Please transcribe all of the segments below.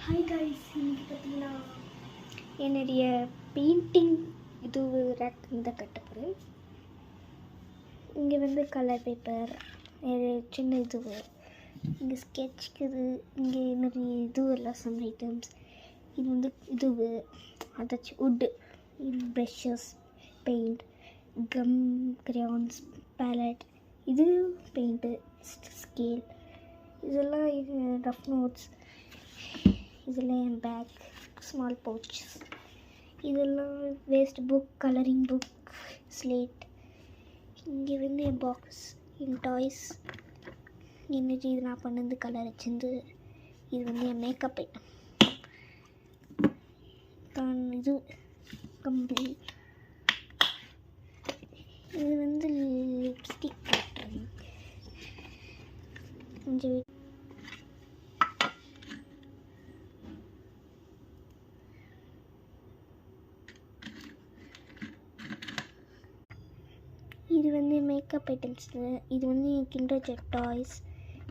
Hi guys, இன்னைக்கு பார்த்தீங்கன்னா என்னுடைய பெயிண்டிங் இது ரேக் தான் கட்ட போகிறேன். இங்கே வந்து கலர் பேப்பர், சின்ன இது, இங்கே ஸ்கெட்ச்க்குது, இங்கே நிறைய இது எல்லாம் சம் ஐட்டம்ஸ். இது வந்து இது அதாச்சும் உட்டு, இது brushes, paint, gum, crayons, palette, இது பெயிண்ட்டு, ஸ்கேல், இதெல்லாம் இது ரஃப் நோட்ஸ், இதெல்லாம் என் பேக், ஸ்மால் பவுச்சஸ், இதெல்லாம் waste book, colouring book, slate. இங்கே வந்து என் பாக்ஸ், என் டாய்ஸ், என்னது இது நான் பண்ணது கலர் வச்சிருந்து. இது வந்து என் மேக்கப் ஐட்டம், இது கம்பி, இது வந்து லிப்ஸ்டிக் காட்டுறேன். கொஞ்சம் இது வந்து மேக்கப் ஐட்டம்ஸு, இது வந்து என் கிண்டர் ஜாய் டாய்ஸ்,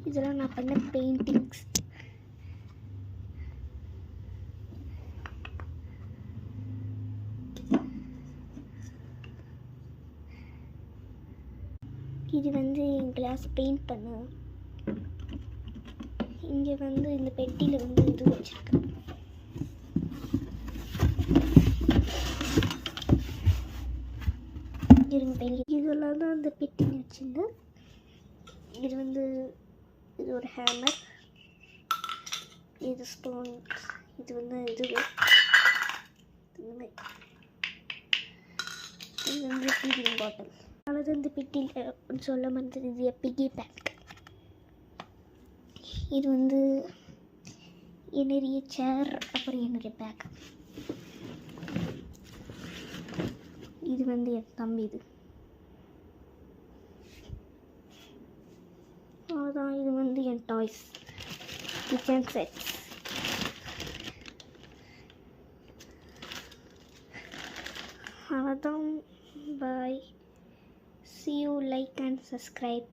இதெல்லாம் நான் பண்ண பெயிண்டிங்ஸ். இது வந்து என் கிளாஸ் பெயிண்ட் பண்ண. இங்கே வந்து இந்த பெட்டியில் வந்து இது வச்சுருக்கேன். இதெல்லாம் தான் அந்த பெட்டியில் வச்சுருந்தேன். இது வந்து இது ஒரு ஹேமர், இது ஸ்டோன், இது வந்து இது வந்து ஃபீடிங் பாட்டில். அவ்வளோதான் இந்த பெட்டியில் சொல்ல மாட்டேது. இது பிகி பேங்க். இது வந்து என்னுடைய சேர், அப்புறம் என்னுடைய பேக். இது வந்து என் தம்பி. இது அவ்வளோதான். இது வந்து என் டாய்ஸ், கிச்சன் செட்ஸ். அவ்வளோதான். பாய். See you, like and subscribe.